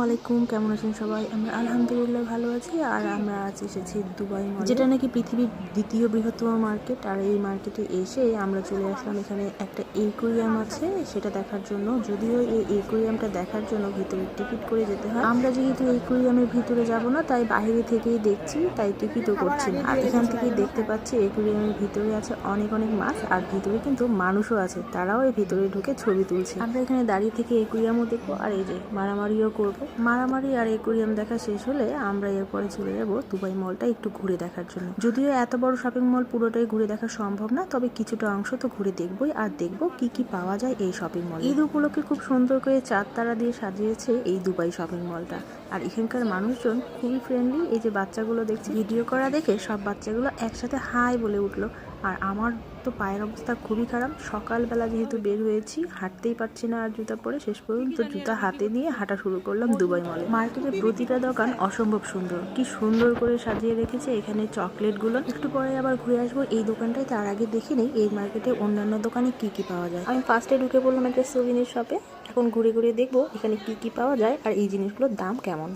আলাইকুম, কেমন আছেন সবাই? আমরা আলহামদুলিল্লাহ ভালো আছি। আর আমরা আজ এসেছি দুবাই মলে, যেটা নাকি পৃথিবীর দ্বিতীয় বৃহত্তম মার্কেট। আর এই মার্কেটে এসে আমরা চলে আসলাম এখানে একটা একুয়ারিয়াম আছে সেটা দেখার জন্য। যদিও এই একুয়ারিয়ামটা দেখার জন্য ভিতরে টিকিট করে যেতে হয়। আমরা যেহেতু একুয়ারিয়ামের ভিতরে যাব না, তাই বাইরে থেকেই দেখছি, তাই টিকিটও করছি না। আর এখান থেকেই দেখতে পাচ্ছি একুয়ারিয়ামের ভিতরে আছে অনেক অনেক মাছ, আর ভিতরে কিন্তু মানুষও আছে, তারাও এই ভিতরে ঢুকে ছবি তুলছে। আমরা এখানে দাঁড়িয়ে থেকে একুয়ারিয়ামও দেখবো, আর এই যে মারামারিও করব। মারামারি আর একুয়ারিয়াম দেখা শেষ হলে আমরা এরপরে চলে যাব দুবাই মলটা একটু ঘুরে দেখার জন্য। যদিও এত বড় শপিং মল পুরোটাই ঘুরে দেখা সম্ভব না, তবে কিছুটা অংশ তো ঘুরে দেখবই, আর দেখবো কি কি পাওয়া যায় এই শপিং মল। ঈদ উপলক্ষে খুব সুন্দর করে চাঁদ তারা দিয়ে সাজিয়েছে এই দুবাই শপিং মলটা। আর এখানকার মানুষজন খুবই ফ্রেন্ডলি। এই যে বাচ্চাগুলো দেখছি, ভিডিও করা দেখে সব বাচ্চাগুলো একসাথে হাই বলে উঠলো। আর আমার তো পায়ের অবস্থা খুবই খারাপ। সকালবেলা যেহেতু বের হয়েছি, হাঁটতেই পারছি না আর জুতা পরে, শেষ পর্যন্ত জুতা হাতে নিয়ে হাঁটা শুরু করলাম দুবাই মলে। মার্কেটের প্রতিটা দোকান অসম্ভব সুন্দর, কি সুন্দর করে সাজিয়ে রেখেছে এখানে চকলেটগুলো। একটু পরে আবার ঘুরে আসবো এই দোকানটায়, তার আগে দেখে নেই এই মার্কেটে অন্যান্য দোকানে কি কি পাওয়া যায়। আমি ফার্স্টে ঢুকে পড়লাম একটা সুভিনির শপে। এখন ঘুরে ঘুরে দেখবো এখানে কি কি পাওয়া যায় আর এই জিনিসগুলোর দাম কেমন।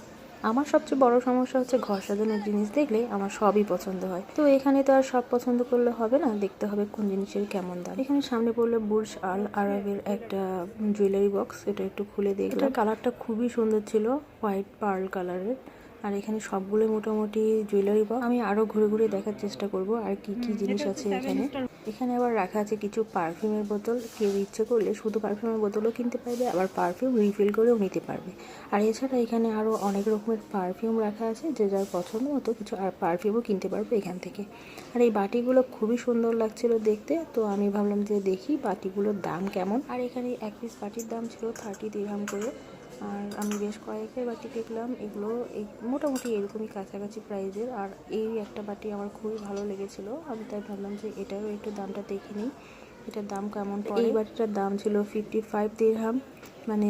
আমার সবচেয়ে বড় সমস্যা হচ্ছে ঘর সাজানোর জিনিস দেখলে আমার সবই পছন্দ হয়। তো এখানে তো আর সব পছন্দ করলে হবে না, দেখতে হবে কোন জিনিসের কেমন দাম। এখানে সামনে পড়লে বুর্জ আল আরবের একটা জুয়েলারি বক্স, এটা একটু খুলে দেখলাম। এটার কালারটা খুবই সুন্দর ছিল, হোয়াইট পার্ল কালারের। আর এখানে সবগুলো মোটামুটি জুয়েলারি বক্স। আমি আরো ঘুরে ঘুরে দেখার চেষ্টা করব আর কি কি জিনিস আছে এখানে। এখানে আবার রাখা আছে কিছু পারফিউমের বোতল। কেউ ইচ্ছে করলে শুধু পারফিউমের বোতলও কিনতে পারবে, আবার পারফিউম রিফিল করেও নিতে পারবে। আর এছাড়া এখানে আরো অনেক রকমের পারফিউম রাখা আছে, যে যার পছন্দ মতো কিছু আর পারফিউমও কিনতে পারবে এখান থেকে। আর এই বাটিগুলো খুবই সুন্দর লাগছিল দেখতে, তো আমি ভাবলাম যে দেখি বাটিগুলোর দাম কেমন। আর এখানে এক পিস বাটির দাম ছিল 30 দিরহাম করে। আর আমি বেশ কয়েকের বাটি দেখলাম, এগুলো মোটামুটি এরকমই কাছাকাছি প্রাইজের। আর এই একটা বাটি আমার খুবই ভালো লেগেছিল, আমি তাই ভাবলাম যে এটারও একটু দামটা দেখে নিই, এটার দাম কেমন পড়ে। এই বাটিটার দাম ছিল 55 দিরহাম। মানে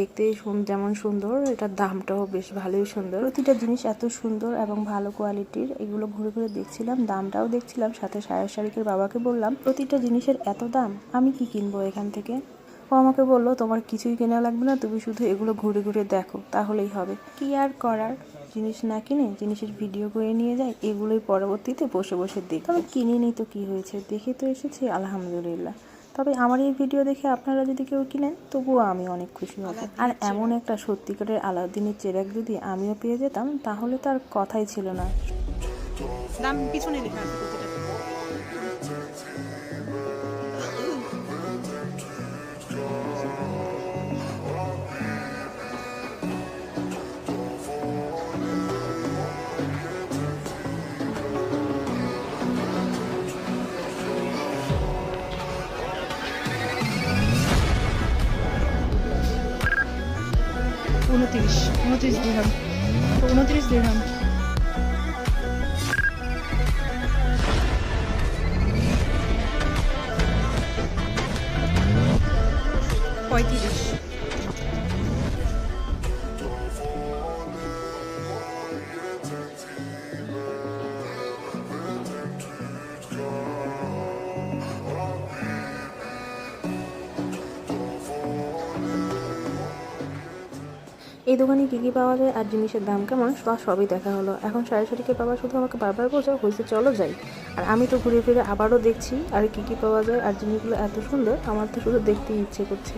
দেখতে যেমন সুন্দর, এটার দামটাও বেশ ভালোই সুন্দর। প্রতিটা জিনিস এত সুন্দর এবং ভালো কোয়ালিটির, এগুলো ঘুরে ঘুরে দেখছিলাম, দামটাও দেখছিলাম। সাথে সায়ার শারিকের বাবাকে বললাম প্রতিটা জিনিসের এত দাম, আমি কি কিনবো এখান থেকে। ও আমাকে বললো তোমার কিছুই কেনা লাগবে না, তুমি শুধু এগুলো ঘুরে ঘুরে দেখো তাহলেই হবে। কি আর করার, জিনিস না কিনে জিনিসের ভিডিও করে নিয়ে যায়, এগুলোই পরবর্তীতে বসে বসে দেখি। তবে কিনে নেই তো কি হয়েছে, দেখে তো এসেছি আলহামদুলিল্লাহ। তবে আমার এই ভিডিও দেখে আপনারা যদি কেউ কিনেন, তবুও আমি অনেক খুশি হব। আর এমন একটা সত্যিকারের আলাউদ্দিনের চেরাগ যদি আমিও পেয়ে যেতাম, তাহলে তো আর কথাই ছিল না। দাম পিছনে লেখা আছে প্রতিটা। 29 দিরহাম, 29 দিরহাম। 35। এই দোকানে কী কী পাওয়া যায় আর জিনিসের দাম কেমন সবই দেখা হলো। এখন সারিকে বাবা শুধু আমাকে বারবার বলছে হয়েছে চলো যাই। আর আমি তো ঘুরে ফিরে আবারও দেখছি আর কী কী পাওয়া যায়। আর জিনিসগুলো এত সুন্দর, আমার তো শুধু দেখতেই ইচ্ছে করছে।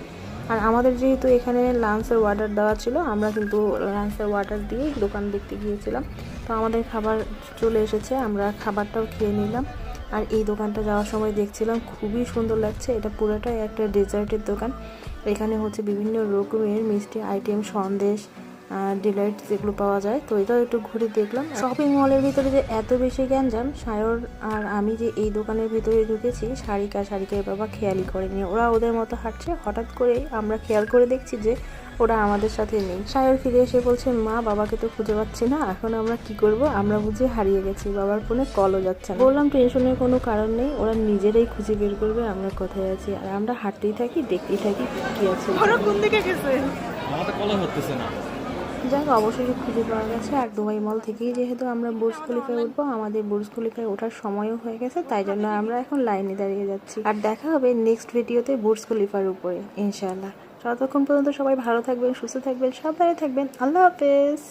আর আমাদের যেহেতু এখানে লাঞ্চের অর্ডার দেওয়া ছিল, আমরা কিন্তু লাঞ্চের অর্ডার দিয়েই দোকান দেখতে গিয়েছিলাম। তো আমাদের খাবার চলে এসেছে, আমরা খাবারটাও খেয়ে নিলাম। আর এই দোকানটা যাওয়ার সময় দেখছিলাম খুবই সুন্দর লাগছে, এটা পুরোটাই একটা ডেজার্টের দোকান। এখানে হচ্ছে বিভিন্ন রকমের মিষ্টি আইটেম, সন্দেশ, ডিলাইট যেগুলো পাওয়া যায়। তো এটাও একটু ঘুরে দেখলাম। শপিং মলের ভিতরে যে এত বেশি গ্যাঞ্জাম, সায়র আর আমি যে এই দোকানের ভিতরে ঢুকেছি, শারিকের বাবা খেয়ালই করেনি, ওরা ওদের মতো হাঁটছে। হঠাৎ করে আমরা খেয়াল করে দেখছি যে ওরা আমাদের সাথে নেই। সায়র ফিরে এসে বলছে মা বাবাকে তো খুঁজে পাচ্ছি না, এখন আমরা কি করব, আমরা বুঝে হারিয়ে গেছি, বাবার ফোনে কলও যাচ্ছে না। বললাম টেনশনের কোনো কারণ নেই, ওরা নিজেরাই খুঁজে বের করবে আমরা কোথায় আছি। আর আমরা হাঁটতেই থাকি, দেখতেই থাকি কি আছে। কোন দিকে গেছে আমাদের কলা হচ্ছে না। যাক, অবশেষে খুঁজে পাওয়া গেছে। আর দুবাই মল থেকেই যেহেতু আমরা বুর্জ খলিফায় উঠবো, আমাদের বুর্জ খলিফায় ওঠার সময়ও হয়ে গেছে, তাই জন্য আমরা এখন লাইনে দাঁড়িয়ে যাচ্ছি। আর দেখা হবে নেক্সট ভিডিওতে বুর্জ খলিফার উপরে ইনশাআল্লাহ। ততক্ষণ পর্যন্ত সবাই ভালো থাকবেন, সুস্থ থাকবেন, সাবধানে থাকবেন। আল্লাহ হাফেজ।